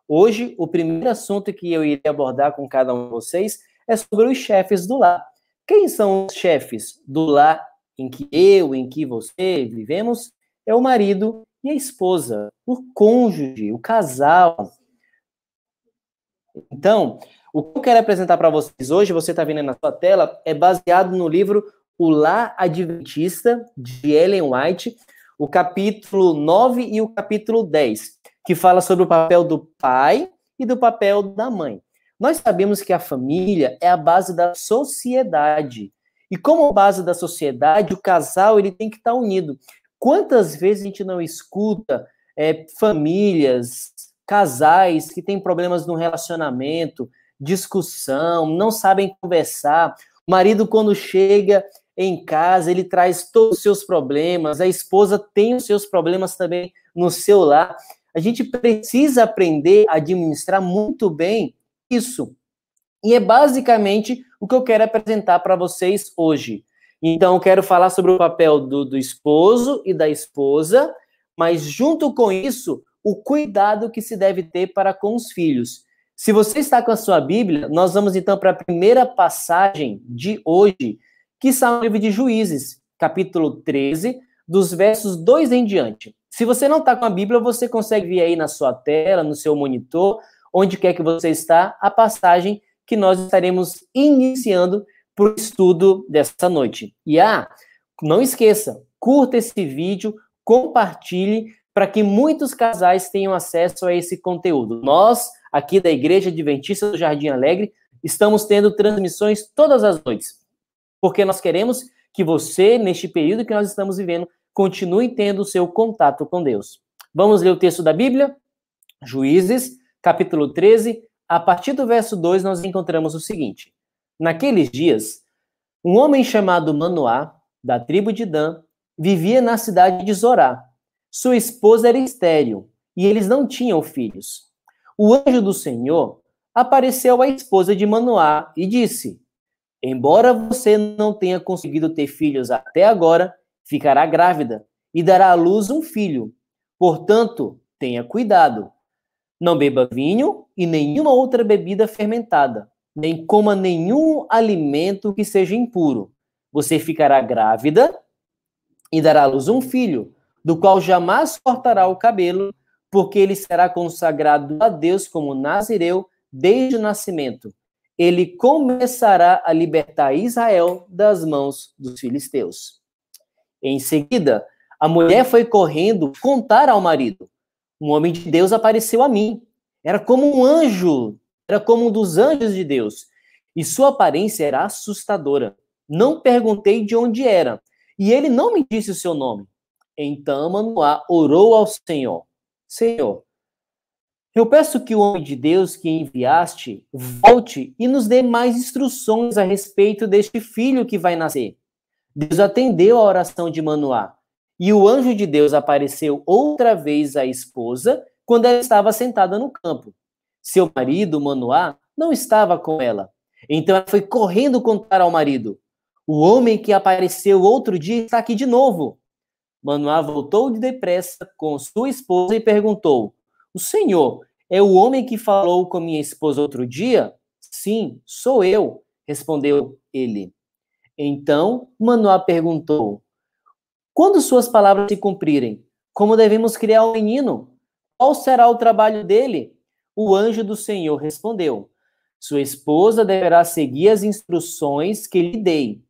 Hoje, o primeiro assunto que eu irei abordar com cada um de vocês é sobre os chefes do lar. Quem são os chefes do lar em que eu, em que você vivemos? É o marido e a esposa, o cônjuge, o casal. Então, o que eu quero apresentar para vocês hoje, você está vendo na sua tela, é baseado no livro O Lar Adventista, de Ellen White, o capítulo 9 e o capítulo 10, que fala sobre o papel do pai e do papel da mãe. Nós sabemos que a família é a base da sociedade. E como base da sociedade, o casal ele tem que estar unido. Quantas vezes a gente não escuta famílias, casais que têm problemas no relacionamento, discussão, não sabem conversar. O marido, quando chega em casa, ele traz todos os seus problemas, a esposa tem os seus problemas também no seu lar. A gente precisa aprender a administrar muito bem isso. E é basicamente o que eu quero apresentar para vocês hoje. Então, eu quero falar sobre o papel do esposo e da esposa, mas junto com isso, o cuidado que se deve ter para com os filhos. Se você está com a sua Bíblia, nós vamos então para a primeira passagem de hoje, que está no livro de Juízes, capítulo 13, dos versos 2 em diante. Se você não está com a Bíblia, você consegue ver aí na sua tela, no seu monitor, onde quer que você está, a passagem que nós estaremos iniciando para o estudo dessa noite. E não esqueça, curta esse vídeo, compartilhe, para que muitos casais tenham acesso a esse conteúdo. Nós, aqui da Igreja Adventista do Jardim Alegre, estamos tendo transmissões todas as noites, porque nós queremos que você, neste período que nós estamos vivendo, continue tendo o seu contato com Deus. Vamos ler o texto da Bíblia? Juízes, capítulo 13, a partir do verso 2, nós encontramos o seguinte. Naqueles dias, um homem chamado Manoá, da tribo de Dan, vivia na cidade de Zorá. Sua esposa era estéril, e eles não tinham filhos. O anjo do Senhor apareceu à esposa de Manoá e disse: embora você não tenha conseguido ter filhos até agora, ficará grávida e dará à luz um filho. Portanto, tenha cuidado. Não beba vinho e nenhuma outra bebida fermentada, nem coma nenhum alimento que seja impuro. Você ficará grávida e dará à luz um filho, do qual jamais cortará o cabelo, porque ele será consagrado a Deus como nazireu desde o nascimento. Ele começará a libertar Israel das mãos dos filisteus. Em seguida, a mulher foi correndo contar ao marido. Um homem de Deus apareceu a mim. Era como um anjo, era como um dos anjos de Deus. E sua aparência era assustadora. Não perguntei de onde era, e ele não me disse o seu nome. Então Manoá orou ao Senhor. Senhor, eu peço que o homem de Deus que enviaste volte e nos dê mais instruções a respeito deste filho que vai nascer. Deus atendeu a oração de Manoá, e o anjo de Deus apareceu outra vez à esposa quando ela estava sentada no campo. Seu marido, Manoá, não estava com ela. Então ela foi correndo contar ao marido. O homem que apareceu outro dia está aqui de novo. Manoá voltou depressa com sua esposa e perguntou: o senhor é o homem que falou com minha esposa outro dia? Sim, sou eu, respondeu ele. Então Manoá perguntou: quando suas palavras se cumprirem, como devemos criar um menino? Qual será o trabalho dele? O anjo do Senhor respondeu: sua esposa deverá seguir as instruções que lhe dei.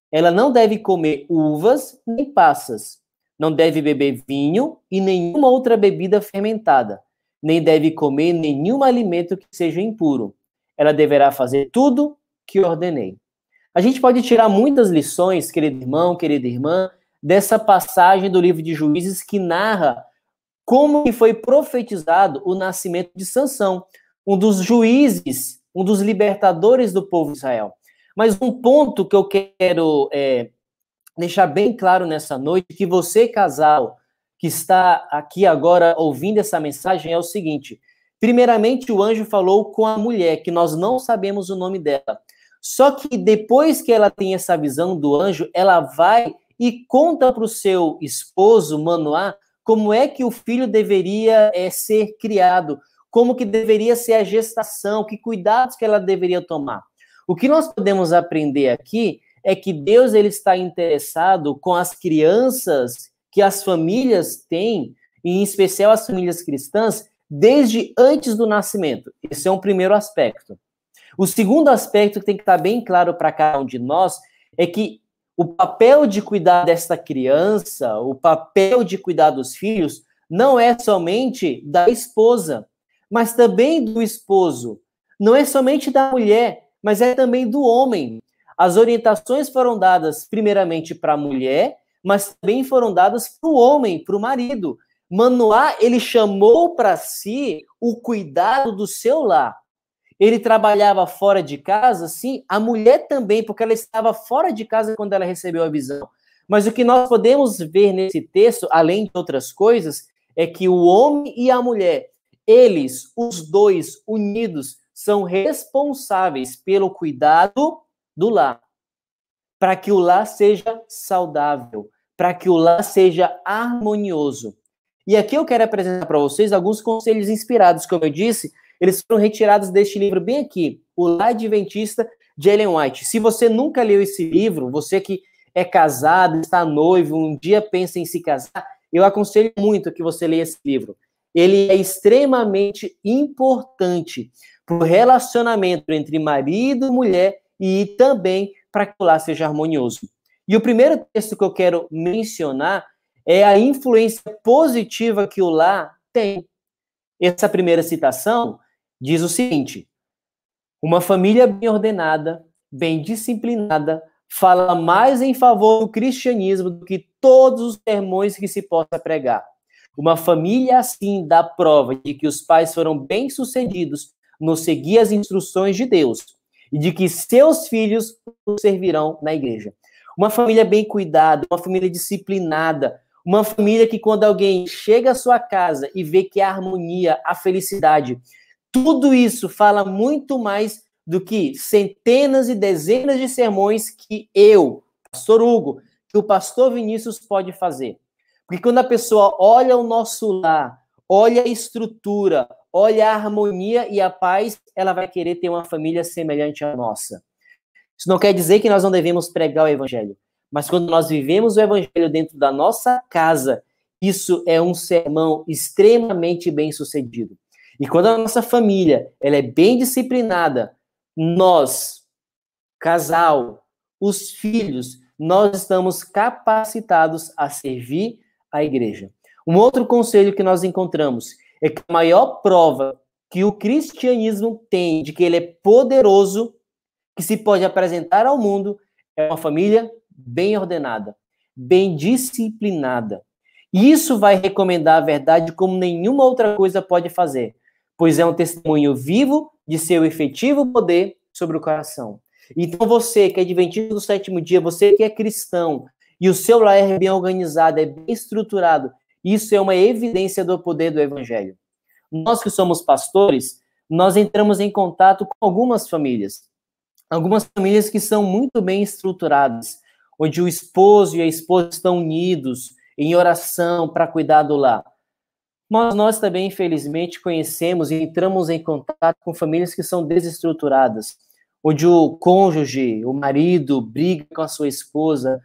Ela não deve comer uvas nem passas. Não deve beber vinho e nenhuma outra bebida fermentada. Nem deve comer nenhum alimento que seja impuro. Ela deverá fazer tudo que ordenei. A gente pode tirar muitas lições, querido irmão, querida irmã, dessa passagem do livro de Juízes que narra como que foi profetizado o nascimento de Sansão, um dos juízes, um dos libertadores do povo de Israel. Mas um ponto que eu quero deixar bem claro nessa noite, que você, casal, que está aqui agora ouvindo essa mensagem, é o seguinte. Primeiramente, o anjo falou com a mulher, que nós não sabemos o nome dela. Só que depois que ela tem essa visão do anjo, ela vai e conta para o seu esposo, Manoá, como é que o filho deveria ser criado, como que deveria ser a gestação, que cuidados que ela deveria tomar. O que nós podemos aprender aqui é que Deus ele está interessado com as crianças que as famílias têm, em especial as famílias cristãs, desde antes do nascimento. Esse é um primeiro aspecto. O segundo aspecto que tem que estar bem claro para cada um de nós é que o papel de cuidar desta criança, o papel de cuidar dos filhos, não é somente da esposa, mas também do esposo. Não é somente da mulher, mas é também do homem. As orientações foram dadas primeiramente para a mulher, mas também foram dadas para o homem, para o marido. Manoá, ele chamou para si o cuidado do seu lar. Ele trabalhava fora de casa, sim, a mulher também, porque ela estava fora de casa quando ela recebeu a visão. Mas o que nós podemos ver nesse texto, além de outras coisas, é que o homem e a mulher, eles, os dois unidos, são responsáveis pelo cuidado do lar, para que o lar seja saudável, para que o lar seja harmonioso. E aqui eu quero apresentar para vocês alguns conselhos inspirados, como eu disse, eles foram retirados deste livro bem aqui, O Lar Adventista, de Ellen White. Se você nunca leu esse livro, você que é casado, está noivo, um dia pensa em se casar, eu aconselho muito que você leia esse livro. Ele é extremamente importante para o relacionamento entre marido e mulher e também para que o lar seja harmonioso. E o primeiro texto que eu quero mencionar é a influência positiva que o lar tem. Essa primeira citação diz o seguinte: uma família bem ordenada, bem disciplinada, fala mais em favor do cristianismo do que todos os sermões que se possa pregar. Uma família assim dá prova de que os pais foram bem-sucedidos no seguir as instruções de Deus e de que seus filhos o servirão na igreja. Uma família bem cuidada, uma família disciplinada, uma família que quando alguém chega à sua casa e vê que a harmonia, a felicidade, tudo isso fala muito mais do que centenas e dezenas de sermões que eu, pastor Hugo, que o pastor Vinícius pode fazer. Porque quando a pessoa olha o nosso lar, olha a estrutura, olha a harmonia e a paz, ela vai querer ter uma família semelhante à nossa. Isso não quer dizer que nós não devemos pregar o evangelho, mas quando nós vivemos o evangelho dentro da nossa casa, isso é um sermão extremamente bem-sucedido. E quando a nossa família ela é bem disciplinada, nós, casal, os filhos, nós estamos capacitados a servir a igreja. Um outro conselho que nós encontramos é que a maior prova que o cristianismo tem de que ele é poderoso, que se pode apresentar ao mundo, é uma família bem ordenada, bem disciplinada. E isso vai recomendar a verdade como nenhuma outra coisa pode fazer, pois é um testemunho vivo de seu efetivo poder sobre o coração. Então você que é adventista do sétimo dia, você que é cristão, e o seu lar é bem organizado, é bem estruturado, isso é uma evidência do poder do evangelho. Nós que somos pastores, nós entramos em contato com algumas famílias que são muito bem estruturadas, onde o esposo e a esposa estão unidos em oração para cuidar do lar. Mas nós também, infelizmente, conhecemos e entramos em contato com famílias que são desestruturadas, onde o cônjuge, o marido, briga com a sua esposa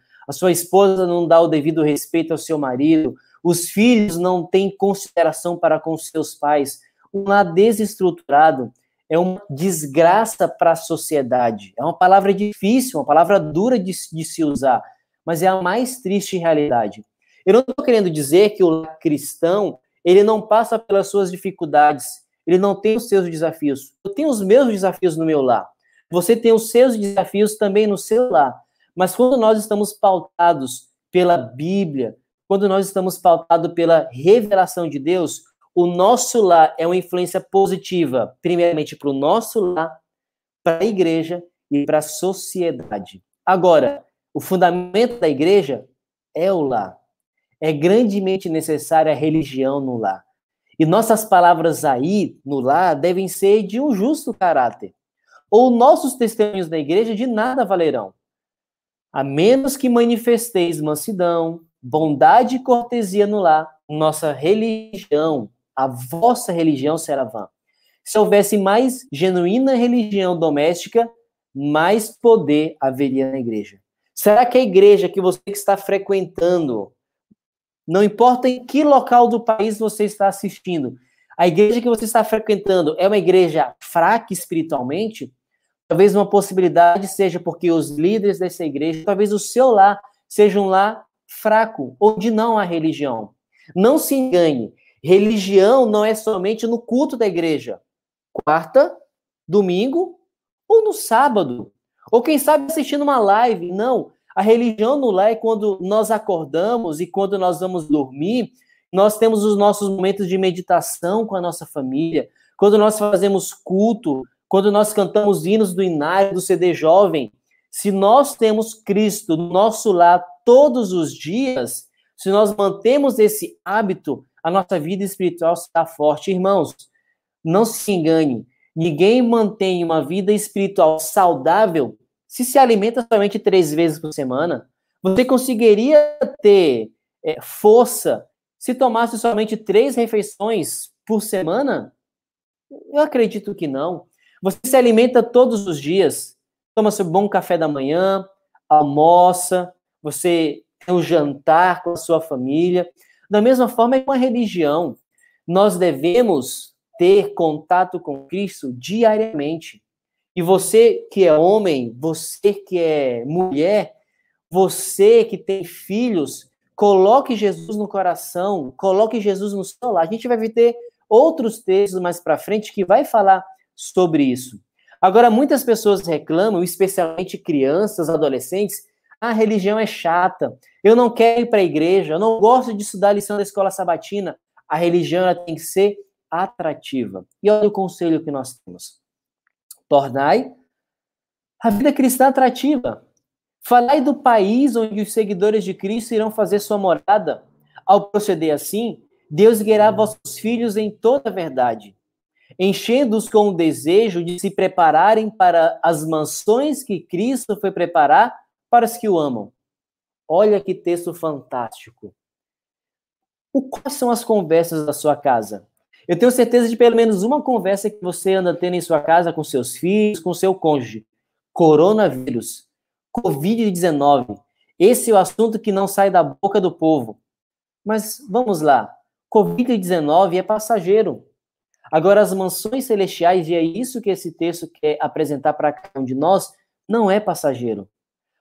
não dá o devido respeito ao seu marido, os filhos não têm consideração para com seus pais. Um lar desestruturado é uma desgraça para a sociedade. É uma palavra difícil, uma palavra dura de se usar, mas é a mais triste realidade. Eu não estou querendo dizer que o lar cristão, ele não passa pelas suas dificuldades, ele não tem os seus desafios. Eu tenho os meus desafios no meu lar. Você tem os seus desafios também no seu lar. Mas quando nós estamos pautados pela Bíblia, quando nós estamos pautados pela revelação de Deus, o nosso lar é uma influência positiva, primeiramente para o nosso lar, para a igreja e para a sociedade. Agora, o fundamento da igreja é o lar. É grandemente necessária a religião no lar. E nossas palavras aí, no lar, devem ser de um justo caráter. Ou nossos testemunhos da igreja de nada valerão, a menos que manifesteis mansidão, bondade e cortesia no lar, nossa religião, a vossa religião será vã. Se houvesse mais genuína religião doméstica, mais poder haveria na igreja. Será que a igreja que você está frequentando, não importa em que local do país você está assistindo, a igreja que você está frequentando é uma igreja fraca espiritualmente? Talvez uma possibilidade seja porque os líderes dessa igreja, talvez o seu lar seja um lar fraco, onde não há religião. Não se engane, religião não é somente no culto da igreja. Quarta, domingo ou no sábado. Ou quem sabe assistindo uma live. Não, a religião no lar é quando nós acordamos e quando nós vamos dormir, nós temos os nossos momentos de meditação com a nossa família, quando nós fazemos culto, quando nós cantamos hinos do Inário, do CD Jovem. Se nós temos Cristo no nosso lar todos os dias, se nós mantemos esse hábito, a nossa vida espiritual está forte. Irmãos, não se engane, ninguém mantém uma vida espiritual saudável se alimenta somente 3 vezes por semana. Você conseguiria ter força se tomasse somente 3 refeições por semana? Eu acredito que não. Você se alimenta todos os dias, toma seu bom café da manhã, almoça, você tem um jantar com a sua família. Da mesma forma é com a religião. Nós devemos ter contato com Cristo diariamente. E você que é homem, você que é mulher, você que tem filhos, coloque Jesus no coração, coloque Jesus no seu lar. A gente vai ter outros textos mais para frente que vai falar sobre isso. Agora, muitas pessoas reclamam, especialmente crianças, adolescentes, a religião é chata, eu não quero ir para a igreja, eu não gosto de estudar a lição da escola sabatina. A religião ela tem que ser atrativa. E olha o conselho que nós temos. Tornai a vida cristã atrativa. Falai do país onde os seguidores de Cristo irão fazer sua morada. Ao proceder assim, Deus guiará vossos filhos em toda a verdade, enchendo-os com o desejo de se prepararem para as mansões que Cristo foi preparar para os que o amam. Olha que texto fantástico. Quais são as conversas da sua casa? Eu tenho certeza de pelo menos uma conversa que você anda tendo em sua casa com seus filhos, com seu cônjuge. Coronavírus, Covid-19. Esse é o assunto que não sai da boca do povo. Mas vamos lá. Covid-19 é passageiro. Agora, as mansões celestiais, e é isso que esse texto quer apresentar para cada um de nós, não é passageiro.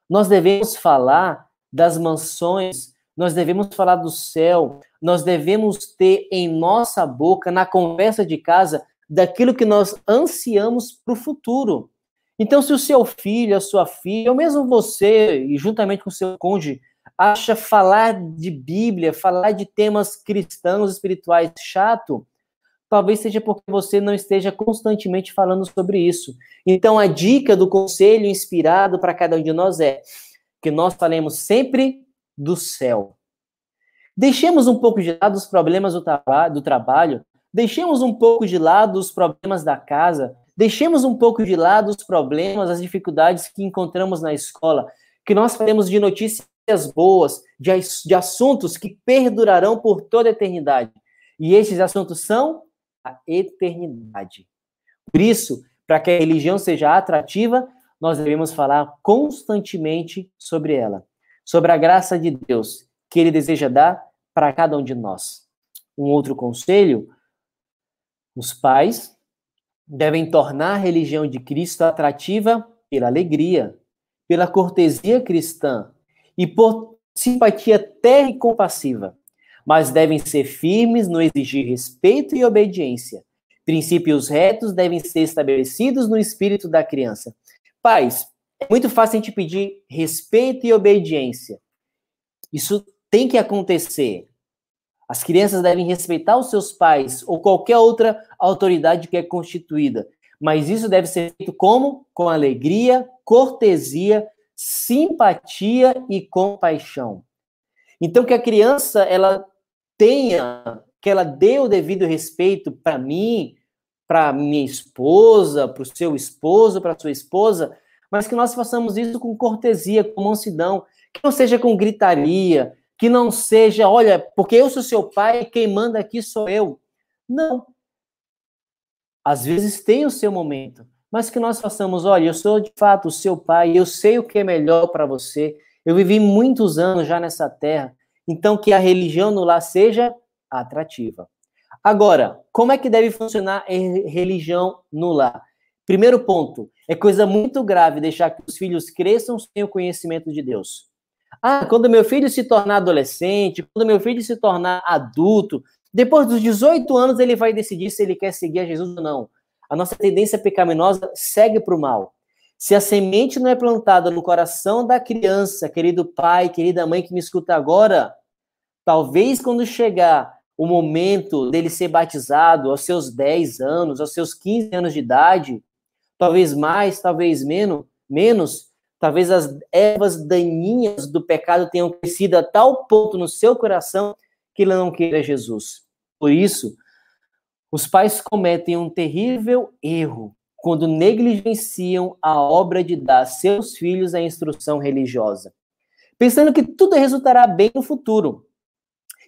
Nós devemos falar das mansões, nós devemos falar do céu, nós devemos ter em nossa boca, na conversa de casa, daquilo que nós ansiamos para o futuro. Então, se o seu filho, a sua filha, ou mesmo você, e juntamente com o seu cônjuge, acha falar de Bíblia, falar de temas cristãos, espirituais chato, talvez seja porque você não esteja constantemente falando sobre isso. Então, a dica do conselho inspirado para cada um de nós é que nós falemos sempre do céu. Deixemos um pouco de lado os problemas do trabalho, deixemos um pouco de lado os problemas da casa, deixemos um pouco de lado os problemas, as dificuldades que encontramos na escola, que nós falemos de notícias boas, de assuntos que perdurarão por toda a eternidade. E esses assuntos são a eternidade. Por isso, para que a religião seja atrativa, nós devemos falar constantemente sobre ela, sobre a graça de Deus que Ele deseja dar para cada um de nós. Um outro conselho, os pais devem tornar a religião de Cristo atrativa pela alegria, pela cortesia cristã e por simpatia terna e compassiva, mas devem ser firmes no exigir respeito e obediência. Princípios retos devem ser estabelecidos no espírito da criança. Pais, é muito fácil a gente pedir respeito e obediência. Isso tem que acontecer. As crianças devem respeitar os seus pais ou qualquer outra autoridade que é constituída. Mas isso deve ser feito como? Com alegria, cortesia, simpatia e compaixão. Então, que a criança, ela tenha, que ela dê o devido respeito para mim, para minha esposa, para o seu esposo, para a sua esposa, mas que nós façamos isso com cortesia, com mansidão, que não seja com gritaria, que não seja, olha, porque eu sou seu pai, quem manda aqui sou eu. Não. às vezes tem o seu momento, mas que nós façamos, olha, eu sou de fato o seu pai, eu sei o que é melhor para você, eu vivi muitos anos já nessa terra, então que a religião no lar seja atrativa. Agora, como é que deve funcionar a religião no lar? Primeiro ponto, é coisa muito grave deixar que os filhos cresçam sem o conhecimento de Deus. Ah, quando meu filho se tornar adolescente, quando meu filho se tornar adulto, depois dos 18 anos ele vai decidir se ele quer seguir a Jesus ou não. A nossa tendência pecaminosa segue para o mal. Se a semente não é plantada no coração da criança, querido pai, querida mãe que me escuta agora, talvez quando chegar o momento dele ser batizado aos seus 10 anos, aos seus 15 anos de idade, talvez mais, talvez menos, talvez as ervas daninhas do pecado tenham crescido a tal ponto no seu coração que ele não queira Jesus. Por isso, os pais cometem um terrível erro quando negligenciam a obra de dar a seus filhos a instrução religiosa, pensando que tudo resultará bem no futuro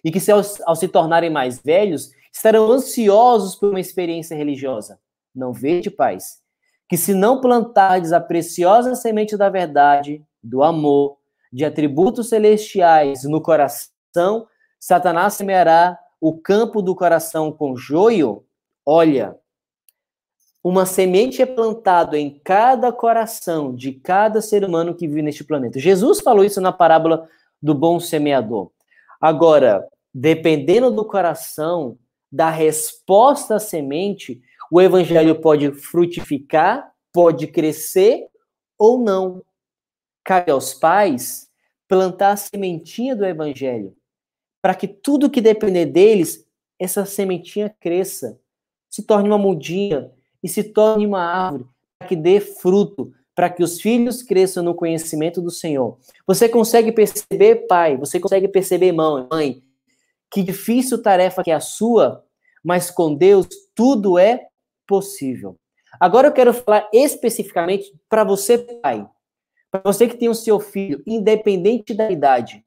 e que ao se tornarem mais velhos, estarão ansiosos por uma experiência religiosa. Não vede, pais, que se não plantardes a preciosa semente da verdade, do amor, de atributos celestiais no coração, Satanás semeará o campo do coração com joio? Olha, uma semente é plantada em cada coração de cada ser humano que vive neste planeta. Jesus falou isso na parábola do bom semeador. Agora, dependendo do coração, da resposta à semente, o evangelho pode frutificar, pode crescer ou não. Cabe aos pais plantar a sementinha do evangelho, para que tudo que depender deles, essa sementinha cresça, se torne uma mudinha e se torne uma árvore, para que dê fruto, para que os filhos cresçam no conhecimento do Senhor. Você consegue perceber, pai, você consegue perceber, mãe, que difícil tarefa que é a sua, mas com Deus tudo é possível. Agora eu quero falar especificamente para você, pai, para você que tem o seu filho, independente da idade.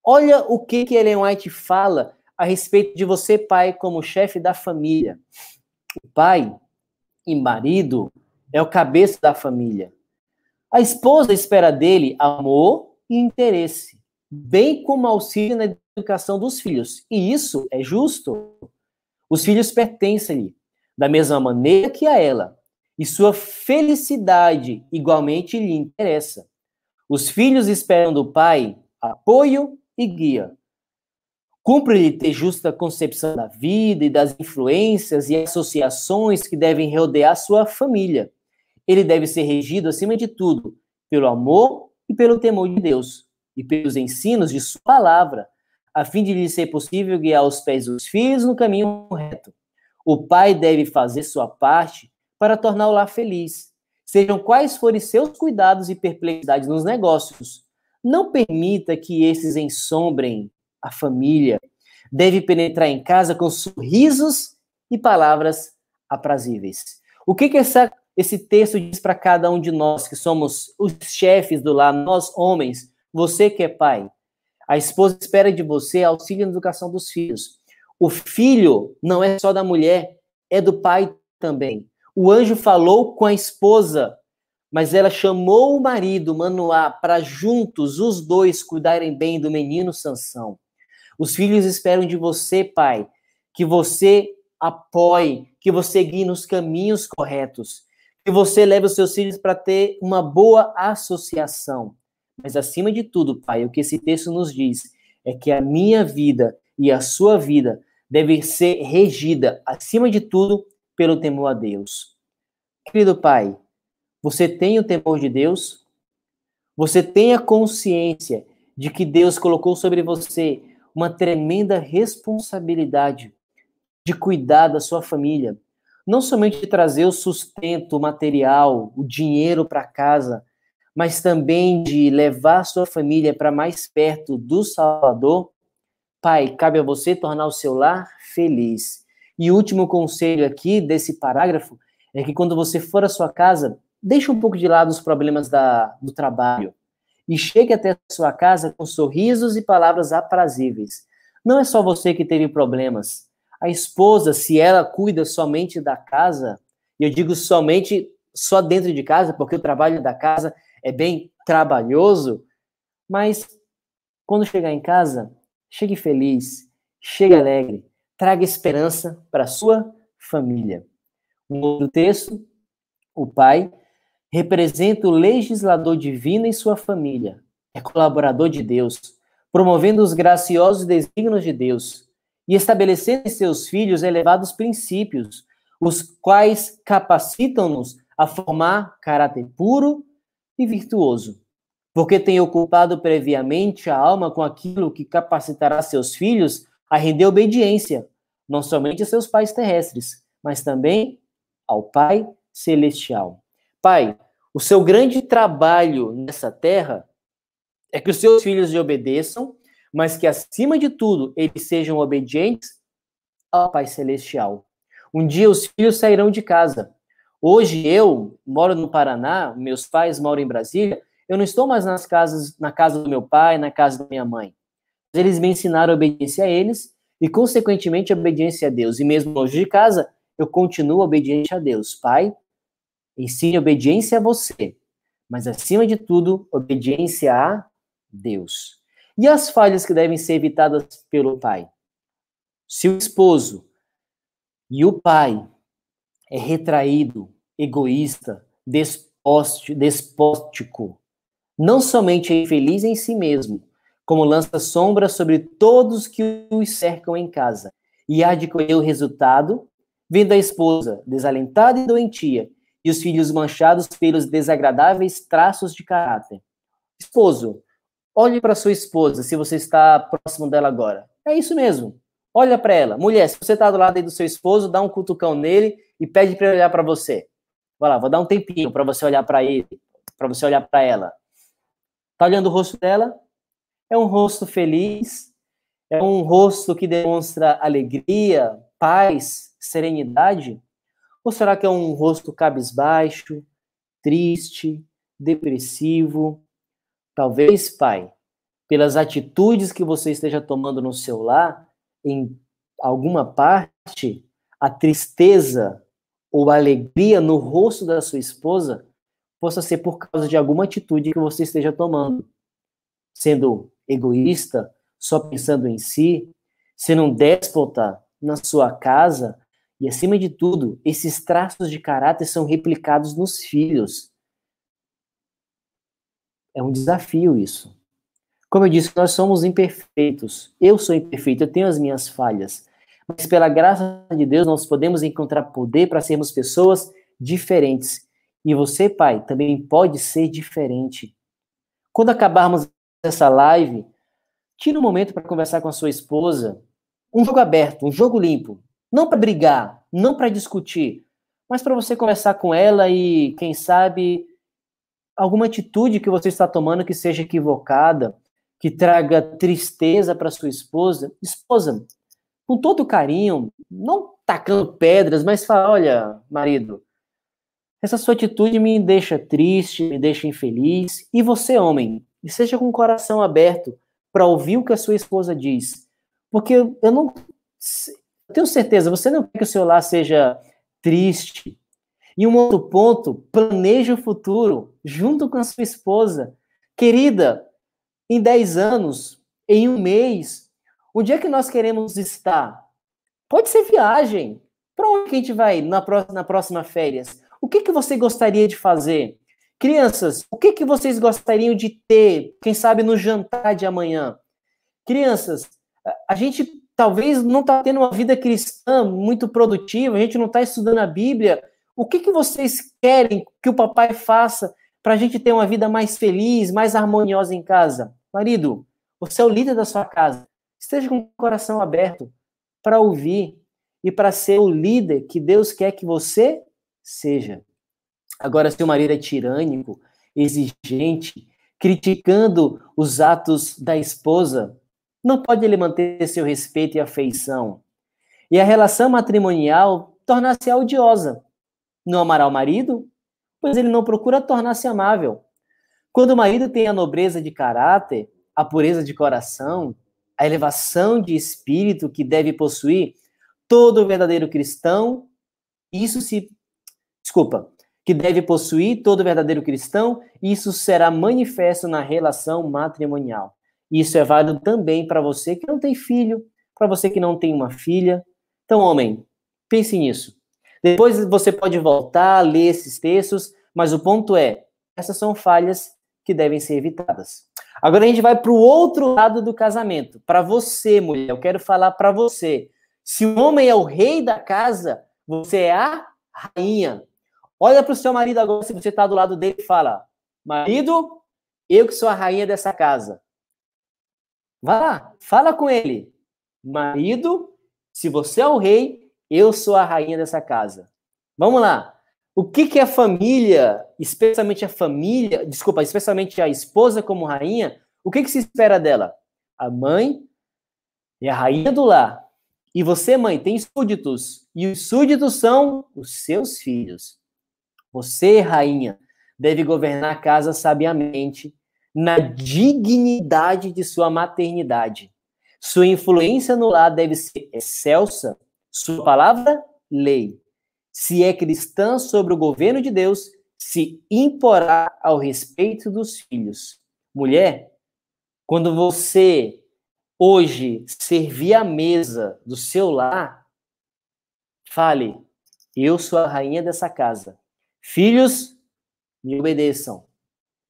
Olha o que Ellen White fala a respeito de você, pai, como chefe da família. O pai e marido é o cabeça da família. A esposa espera dele amor e interesse, bem como auxílio na educação dos filhos. E isso é justo. Os filhos pertencem-lhe, da mesma maneira que a ela. E sua felicidade igualmente lhe interessa. Os filhos esperam do pai apoio e guia. Cumpre-lhe ter justa concepção da vida e das influências e associações que devem rodear sua família. Ele deve ser regido, acima de tudo, pelo amor e pelo temor de Deus, e pelos ensinos de sua palavra, a fim de lhe ser possível guiar os pés dos filhos no caminho reto. O pai deve fazer sua parte para tornar o lar feliz, sejam quais forem seus cuidados e perplexidades nos negócios. Não permita que esses ensombrem a família. Deve penetrar em casa com sorrisos e palavras aprazíveis. O que esse texto diz para cada um de nós, que somos os chefes do lar, nós homens, você que é pai? A esposa espera de você auxílio na educação dos filhos. O filho não é só da mulher, é do pai também. O anjo falou com a esposa, mas ela chamou o marido, Manoá, para juntos os dois cuidarem bem do menino Sansão. Os filhos esperam de você, pai, que você apoie, que você guie nos caminhos corretos, que você leve os seus filhos para ter uma boa associação. Mas, acima de tudo, pai, o que esse texto nos diz é que a minha vida e a sua vida deve ser regida, acima de tudo, pelo temor a Deus. Querido pai, você tem o temor de Deus? Você tem a consciência de que Deus colocou sobre você uma tremenda responsabilidade de cuidar da sua família, não somente de trazer o sustento material, o dinheiro para casa, mas também de levar a sua família para mais perto do Salvador? Pai, cabe a você tornar o seu lar feliz. E o último conselho aqui desse parágrafo é que quando você for à sua casa, deixe um pouco de lado os problemas do trabalho e chegue até a sua casa com sorrisos e palavras aprazíveis. Não é só você que teve problemas. A esposa, se ela cuida somente da casa, E eu digo somente só dentro de casa, porque o trabalho da casa é bem trabalhoso, mas quando chegar em casa, chegue feliz, chegue alegre, traga esperança para a sua família. Um outro texto, o pai representa o legislador divino em sua família, é colaborador de Deus, promovendo os graciosos desígnios de Deus e estabelecendo em seus filhos elevados princípios, os quais capacitam-nos a formar caráter puro e virtuoso, porque tem ocupado previamente a alma com aquilo que capacitará seus filhos a render obediência, não somente a seus pais terrestres, mas também ao Pai Celestial. Pai, o seu grande trabalho nessa terra é que os seus filhos lhe obedeçam, mas que, acima de tudo, eles sejam obedientes ao Pai Celestial. Um dia os filhos sairão de casa. Hoje eu moro no Paraná, meus pais moram em Brasília, eu não estou mais na casa do meu pai, na casa da minha mãe. Eles me ensinaram a obediência a eles e, consequentemente, a obediência a Deus. E mesmo longe de casa, eu continuo obediente a Deus. Pai, ensine obediência a você, mas, acima de tudo, obediência a Deus. E as falhas que devem ser evitadas pelo pai? Se o esposo e o pai é retraído, egoísta, despótico, não somente é infeliz em si mesmo, como lança sombra sobre todos que os cercam em casa, e há de colher o resultado, vendo a esposa desalentada e doentia, e os filhos manchados pelos desagradáveis traços de caráter. Esposo, olhe para sua esposa, se você está próximo dela agora. É isso mesmo. Olha para ela. Mulher, se você está do lado aí do seu esposo, dá um cutucão nele e pede para ele olhar para você. Vai lá, vou dar um tempinho para você olhar para ele, para você olhar para ela. Tá olhando o rosto dela? É um rosto feliz, é um rosto que demonstra alegria, paz, serenidade? Ou será que é um rosto cabisbaixo, triste, depressivo? Talvez, pai, pelas atitudes que você esteja tomando no seu lar, em alguma parte, a tristeza ou a alegria no rosto da sua esposa possa ser por causa de alguma atitude que você esteja tomando. Sendo egoísta, só pensando em si, sendo um déspota na sua casa, e, acima de tudo, esses traços de caráter são replicados nos filhos. É um desafio isso. Como eu disse, nós somos imperfeitos. Eu sou imperfeito, eu tenho as minhas falhas. Mas, pela graça de Deus, nós podemos encontrar poder para sermos pessoas diferentes. E você, pai, também pode ser diferente. Quando acabarmos essa live, tire um momento para conversar com a sua esposa. Um jogo aberto, um jogo limpo. Não para brigar, não para discutir, mas para você conversar com ela e, quem sabe, alguma atitude que você está tomando que seja equivocada, que traga tristeza para sua esposa. Esposa, com todo carinho, não tacando pedras, mas fala: olha, marido, essa sua atitude me deixa triste, me deixa infeliz. E você, homem, esteja com o coração aberto para ouvir o que a sua esposa diz. Porque eu não eu tenho certeza, você não quer que o seu lar seja triste. E um outro ponto, planeje o futuro junto com a sua esposa. Querida, em 10 anos, em um mês, onde é que nós queremos estar? Pode ser viagem. Para onde que a gente vai na próxima férias? O que você gostaria de fazer? Crianças, o que vocês gostariam de ter, quem sabe, no jantar de amanhã? Crianças, a gente talvez não está tendo uma vida cristã muito produtiva, a gente não está estudando a Bíblia. O que vocês querem que o papai faça para a gente ter uma vida mais feliz, mais harmoniosa em casa? Marido, você é o líder da sua casa. Esteja com o coração aberto para ouvir e para ser o líder que Deus quer que você seja. Agora, se o marido é tirânico, exigente, criticando os atos da esposa, não pode ele manter seu respeito e afeição. E a relação matrimonial tornar-se odiosa. Não amará o marido, pois ele não procura tornar-se amável. Quando o marido tem a nobreza de caráter, a pureza de coração, a elevação de espírito que deve possuir todo verdadeiro cristão, isso se que deve possuir todo verdadeiro cristão, e isso será manifesto na relação matrimonial. Isso é válido também para você que não tem filho, para você que não tem uma filha. Então, homem, pense nisso. Depois você pode voltar a ler esses textos, mas o ponto é, essas são falhas que devem ser evitadas. Agora a gente vai para o outro lado do casamento. Para você, mulher, eu quero falar para você. Se o homem é o rei da casa, você é a rainha. Olha para o seu marido agora, se você está do lado dele, e fala: marido, eu que sou a rainha dessa casa. Vai lá, fala com ele. Marido, se você é o rei, eu sou a rainha dessa casa. Vamos lá. O que é a família, especialmente a esposa como rainha, o que se espera dela? A mãe é a rainha do lar. E você, mãe, tem súditos. E os súditos são os seus filhos. Você, rainha, deve governar a casa sabiamente, na dignidade de sua maternidade. Sua influência no lar deve ser excelsa. Sua palavra, lei. Se é cristã sobre o governo de Deus, se imporá ao respeito dos filhos. Mulher, quando você hoje servir a mesa do seu lar, fale: eu sou a rainha dessa casa. Filhos, me obedeçam.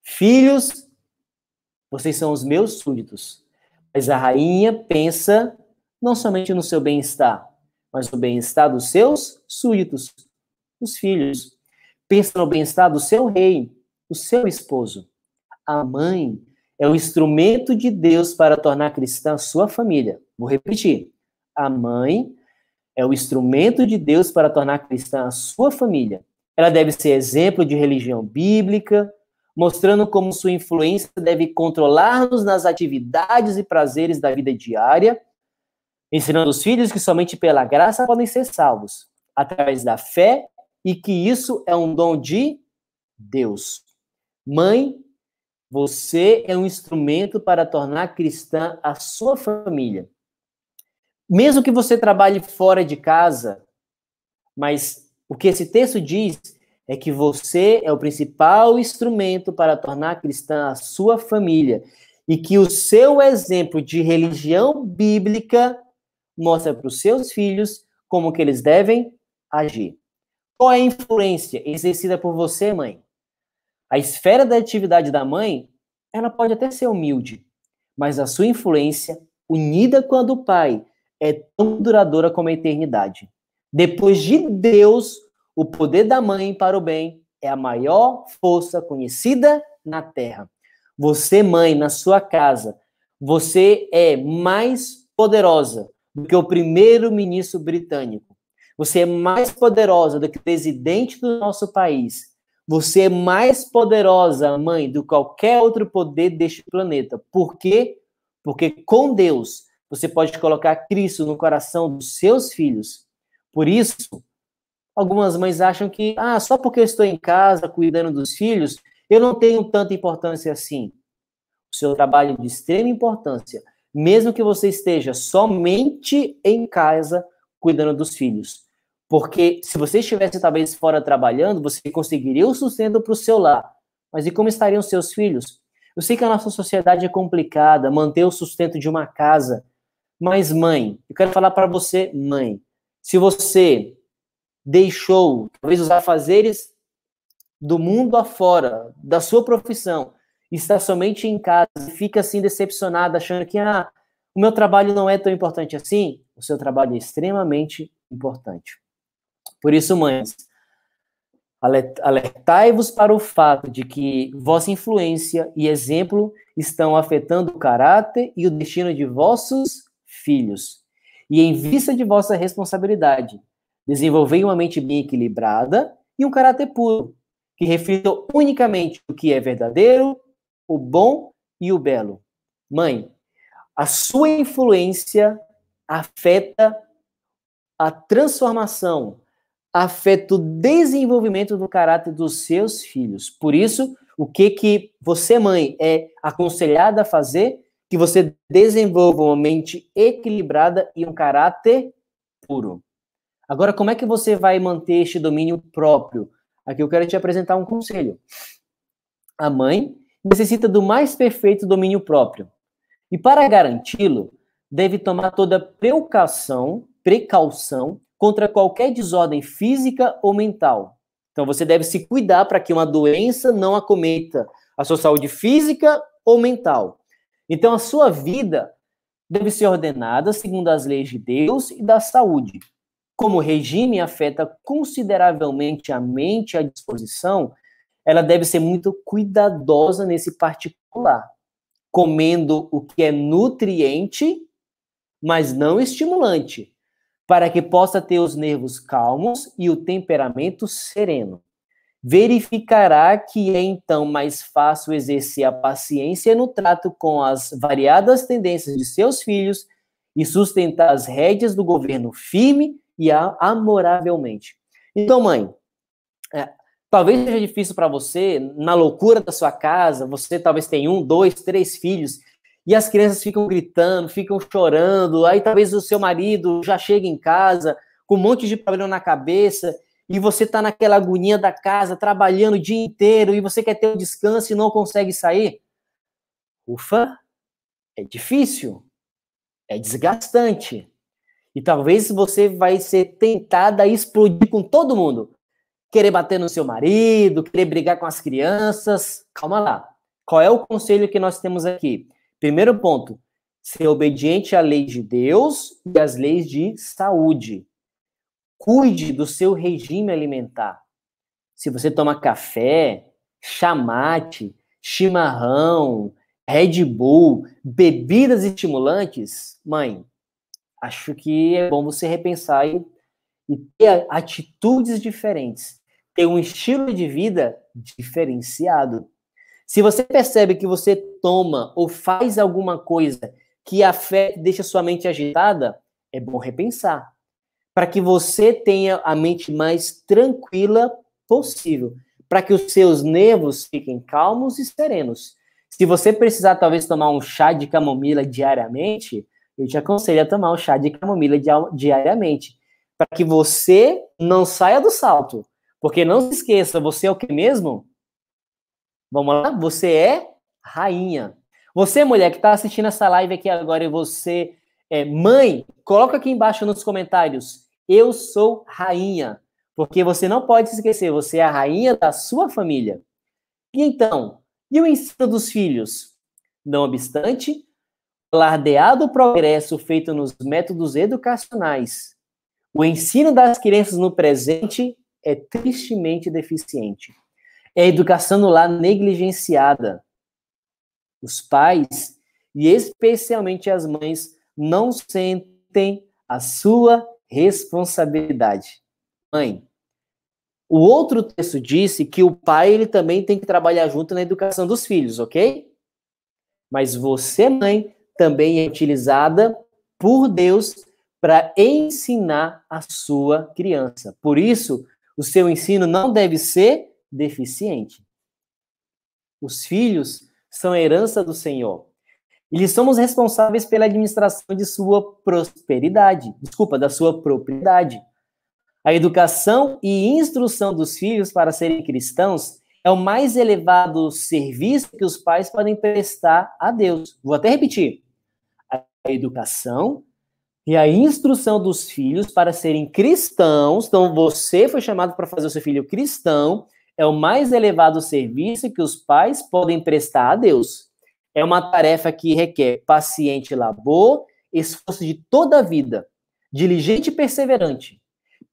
Filhos, vocês são os meus súditos. Mas a rainha pensa não somente no seu bem-estar, mas no bem-estar dos seus súditos, os filhos. Pensa no bem-estar do seu rei, o seu esposo. A mãe é o instrumento de Deus para tornar cristã a sua família. Vou repetir. A mãe é o instrumento de Deus para tornar cristã a sua família. Ela deve ser exemplo de religião bíblica, mostrando como sua influência deve controlar-nos nas atividades e prazeres da vida diária, ensinando os filhos que somente pela graça podem ser salvos, através da fé, e que isso é um dom de Deus. Mãe, você é um instrumento para tornar cristã a sua família. Mesmo que você trabalhe fora de casa, mas o que esse texto diz é que você é o principal instrumento para tornar cristã a sua família e que o seu exemplo de religião bíblica mostra para os seus filhos como que eles devem agir. Qual é a influência exercida por você, mãe? A esfera da atividade da mãe, ela pode até ser humilde, mas a sua influência, unida com a do pai, é tão duradoura como a eternidade. Depois de Deus, o poder da mãe para o bem é a maior força conhecida na terra. Você, mãe, na sua casa, você é mais poderosa do que o primeiro-ministro britânico. Você é mais poderosa do que o presidente do nosso país. Você é mais poderosa, mãe, do que qualquer outro poder deste planeta. Por quê? Porque com Deus, você pode colocar Cristo no coração dos seus filhos. Por isso, algumas mães acham que, só porque eu estou em casa cuidando dos filhos, eu não tenho tanta importância assim. O seu trabalho é de extrema importância, mesmo que você esteja somente em casa cuidando dos filhos. Porque se você estivesse talvez fora trabalhando, você conseguiria o sustento para o seu lar. Mas e como estariam seus filhos? Eu sei que a nossa sociedade é complicada, manter o sustento de uma casa. Mas, mãe, eu quero falar para você, mãe, se você deixou, talvez, os afazeres do mundo afora, da sua profissão, está somente em casa e fica assim decepcionada, achando que o meu trabalho não é tão importante assim, o seu trabalho é extremamente importante. Por isso, mães, alertai-vos para o fato de que vossa influência e exemplo estão afetando o caráter e o destino de vossos filhos. E em vista de vossa responsabilidade, desenvolvei uma mente bem equilibrada e um caráter puro, que reflita unicamente o que é verdadeiro, o bom e o belo. Mãe, a sua influência afeta a transformação, afeta o desenvolvimento do caráter dos seus filhos. Por isso, o que você, mãe, é aconselhada a fazer? Que você desenvolva uma mente equilibrada e um caráter puro. Agora, como é que você vai manter este domínio próprio? aqui eu quero te apresentar um conselho. A mãe necessita do mais perfeito domínio próprio. E para garanti-lo, deve tomar toda precaução contra qualquer desordem física ou mental. Então você deve se cuidar para que uma doença não acometa a sua saúde física ou mental. Então a sua vida deve ser ordenada segundo as leis de Deus e da saúde. Como o regime afeta consideravelmente a mente e a disposição, ela deve ser muito cuidadosa nesse particular, comendo o que é nutriente, mas não estimulante, para que possa ter os nervos calmos e o temperamento sereno. Verificará que é então mais fácil exercer a paciência no trato com as variadas tendências de seus filhos e sustentar as rédeas do governo firme e amoravelmente. Então, mãe, talvez seja difícil para você, na loucura da sua casa, você talvez tenha 1, 2, 3 filhos, e as crianças ficam gritando, ficam chorando, aí talvez o seu marido já chega em casa com um monte de problema na cabeça, e você está naquela agonia da casa, trabalhando o dia inteiro, e você quer ter um descanso e não consegue sair. Ufa, é difícil, é desgastante. E talvez você vai ser tentada a explodir com todo mundo. Querer bater no seu marido, querer brigar com as crianças. Calma lá. Qual é o conselho que nós temos aqui? Primeiro ponto, ser obediente à lei de Deus e às leis de saúde. Cuide do seu regime alimentar. Se você toma café, chamate, chimarrão, Red Bull, bebidas estimulantes, mãe, acho que é bom você repensar e ter atitudes diferentes, ter um estilo de vida diferenciado. Se você percebe que você toma ou faz alguma coisa que deixa sua mente agitada, é bom repensar, para que você tenha a mente mais tranquila possível, para que os seus nervos fiquem calmos e serenos. Se você precisar talvez tomar um chá de camomila diariamente, eu te aconselho a tomar um chá de camomila diariamente, para que você não saia do salto. Porque não se esqueça, você é o que mesmo? Vamos lá? Você é rainha. Você, mulher, que está assistindo essa live aqui agora e você é mãe, coloca aqui embaixo nos comentários, eu sou rainha. Porque você não pode se esquecer, você é a rainha da sua família. E então, e o ensino dos filhos? Não obstante, alardeado progresso feito nos métodos educacionais, o ensino das crianças no presente é tristemente deficiente. É a educação no lar negligenciada. Os pais, e especialmente as mães, não sentem a sua responsabilidade. Mãe, o outro texto disse que o pai ele também tem que trabalhar junto na educação dos filhos, ok? Mas você, mãe, também é utilizada por Deus para ensinar a sua criança. Por isso, o seu ensino não deve ser deficiente. Os filhos são a herança do Senhor. E lhes somos responsáveis pela administração de sua prosperidade, da sua propriedade. A educação e instrução dos filhos para serem cristãos é o mais elevado serviço que os pais podem prestar a Deus. Vou até repetir. A educação e a instrução dos filhos para serem cristãos, então você foi chamado para fazer o seu filho cristão, é o mais elevado serviço que os pais podem prestar a Deus. É uma tarefa que requer paciente labor, esforço de toda a vida, diligente e perseverante.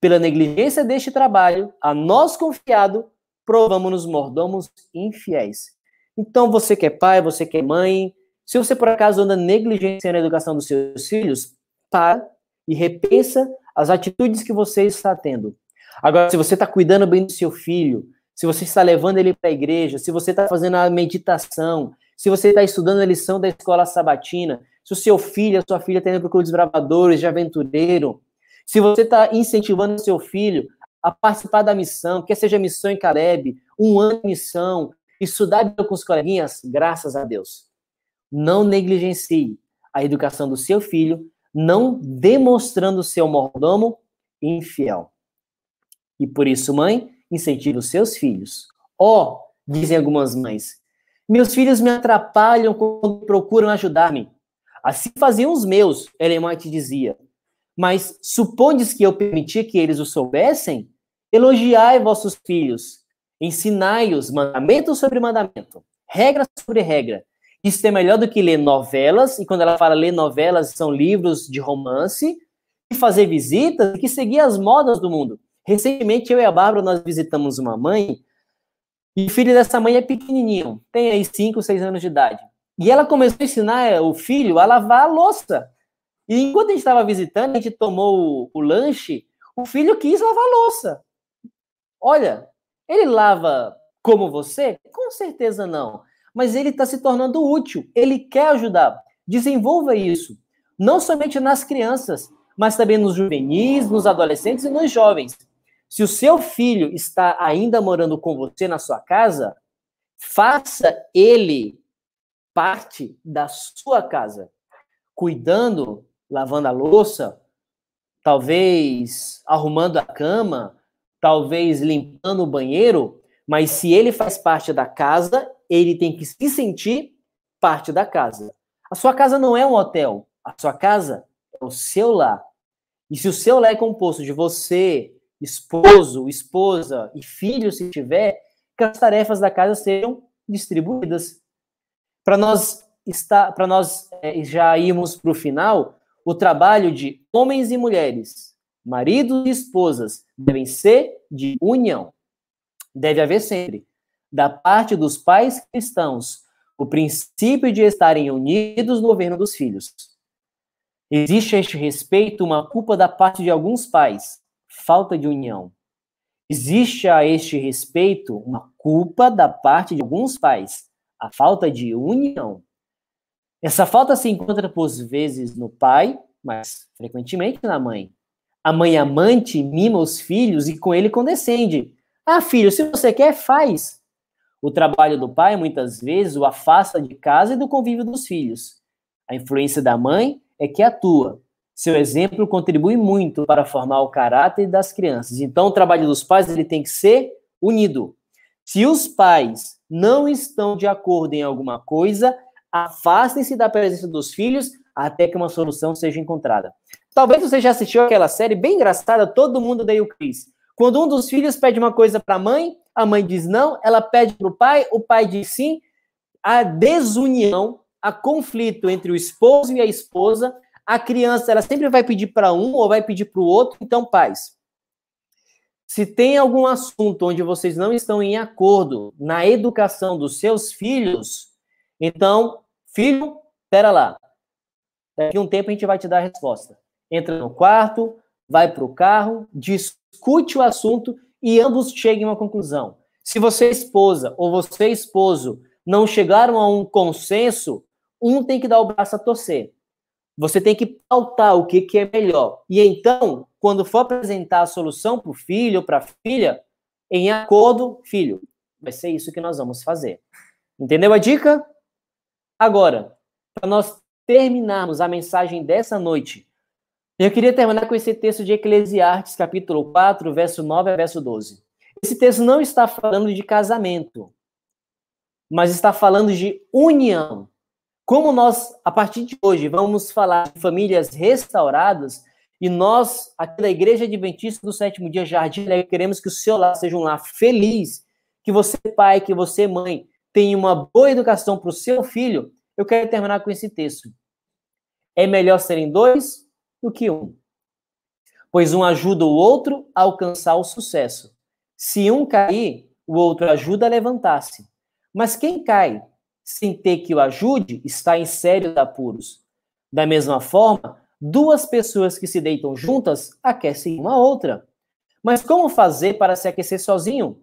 Pela negligência deste trabalho, a nós confiado, provamos-nos mordomos infiéis. Então, você que é pai, você que é mãe, se você por acaso anda negligenciando a educação dos seus filhos, para e repensa as atitudes que você está tendo. Agora, se você está cuidando bem do seu filho, se você está levando ele para a igreja, se você está fazendo a meditação, se você está estudando a lição da escola sabatina, se o seu filho, a sua filha está indo para o clube dos bravadores, de aventureiro, se você está incentivando o seu filho a participar da missão, quer seja missão em Caleb, 1 ano de missão, estudar com os coleguinhas, graças a Deus. Não negligencie a educação do seu filho, não demonstrando seu mordomo infiel. E por isso, mãe, incentive os seus filhos. Ó, dizem algumas mães, meus filhos me atrapalham quando procuram ajudar-me. Assim faziam os meus, Ellen White dizia. Mas supondes que eu permiti que eles o soubessem? Elogiai vossos filhos, ensinai-os mandamento sobre mandamento, regra sobre regra. Isso é melhor do que ler novelas, e quando ela fala ler novelas, são livros de romance, e fazer visitas, e que seguir as modas do mundo. Recentemente, eu e a Bárbara, nós visitamos uma mãe, e o filho dessa mãe é pequenininho, tem aí 5, 6 anos de idade. E ela começou a ensinar o filho a lavar a louça. E enquanto a gente estava visitando, a gente tomou o lanche, o filho quis lavar a louça. Olha, ele lava como você? Com certeza não. Mas ele está se tornando útil, ele quer ajudar. Desenvolva isso. Não somente nas crianças, mas também nos juvenis, nos adolescentes e nos jovens. Se o seu filho está ainda morando com você na sua casa, faça ele parte da sua casa, cuidando, lavando a louça, talvez arrumando a cama, talvez limpando o banheiro, mas se ele faz parte da casa, ele tem que se sentir parte da casa. A sua casa não é um hotel, a sua casa é o seu lar. E se o seu lar é composto de você, esposo, esposa e filho, se tiver, que as tarefas da casa sejam distribuídas. Para nós já irmos para o final, o trabalho de homens e mulheres, maridos e esposas, devem ser de união. Deve haver sempre, da parte dos pais cristãos, o princípio de estarem unidos no governo dos filhos. Existe a este respeito uma culpa da parte de alguns pais, falta de união. Existe a este respeito uma culpa da parte de alguns pais, a falta de união. Essa falta se encontra, por vezes, no pai, mas frequentemente na mãe. A mãe amante mima os filhos e com ele condescende. Ah, filho, se você quer, faz. O trabalho do pai, muitas vezes, o afasta de casa e do convívio dos filhos. A influência da mãe é que atua. Seu exemplo contribui muito para formar o caráter das crianças. Então, o trabalho dos pais ele tem que ser unido. Se os pais não estão de acordo em alguma coisa, afastem-se da presença dos filhos até que uma solução seja encontrada. Talvez você já assistiu aquela série bem engraçada, Todo Mundo Odeia o Chris. Quando um dos filhos pede uma coisa para a mãe diz não, ela pede para o pai diz sim. A desunião, a conflito entre o esposo e a esposa, a criança ela sempre vai pedir para um ou vai pedir para o outro. Então, pais, se tem algum assunto onde vocês não estão em acordo na educação dos seus filhos, então, filho, espera lá. Daqui a um tempo a gente vai te dar a resposta. Entra no quarto, vai para o carro, discute o assunto e ambos cheguem a uma conclusão. Se você, esposa, ou você, esposo, não chegaram a um consenso, um tem que dar o braço a torcer. Você tem que pautar o que é melhor. E então, quando for apresentar a solução para o filho ou para a filha, em acordo, filho, vai ser isso que nós vamos fazer. Entendeu a dica? Agora, para nós terminarmos a mensagem dessa noite, eu queria terminar com esse texto de Eclesiastes, capítulo 4, verso 9 a verso 12. Esse texto não está falando de casamento, mas está falando de união. Como nós, a partir de hoje, vamos falar de famílias restauradas, e nós, aqui da Igreja Adventista do Sétimo Dia Jardim, queremos que o seu lar seja um lar feliz, que você, pai, que você, mãe, tenha uma boa educação para o seu filho. Eu quero terminar com esse texto. É melhor serem dois do que um, pois um ajuda o outro a alcançar o sucesso. Se um cair, o outro ajuda a levantar-se. Mas quem cai sem ter que o ajude está em sérios apuros. Da mesma forma, duas pessoas que se deitam juntas aquecem uma outra. Mas como fazer para se aquecer sozinho?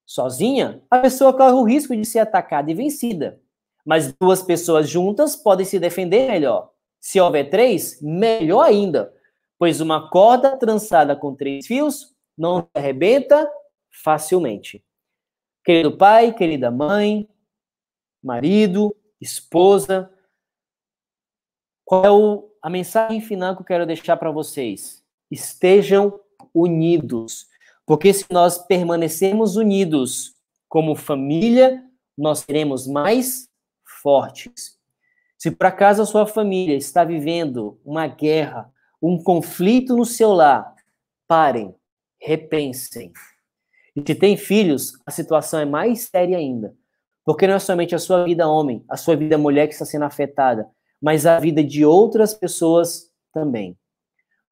Sozinha, a pessoa corre o risco de ser atacada e vencida. Mas duas pessoas juntas podem se defender melhor. Se houver três, melhor ainda, pois uma corda trançada com 3 fios não se arrebenta facilmente. Querido pai, querida mãe, marido, esposa, qual é a mensagem final que eu quero deixar para vocês? Estejam unidos. Porque se nós permanecemos unidos como família, nós seremos mais fortes. Se por acaso a sua família está vivendo uma guerra, um conflito no seu lar, parem, repensem. E se tem filhos, a situação é mais séria ainda. Porque não é somente a sua vida homem, a sua vida mulher que está sendo afetada, mas a vida de outras pessoas também.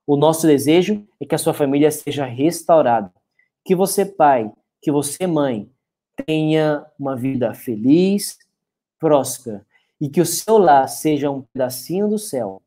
O nosso desejo é que a sua família seja restaurada. Que você, pai, que você, mãe, tenha uma vida feliz, próspera, e que o seu lar seja um pedacinho do céu,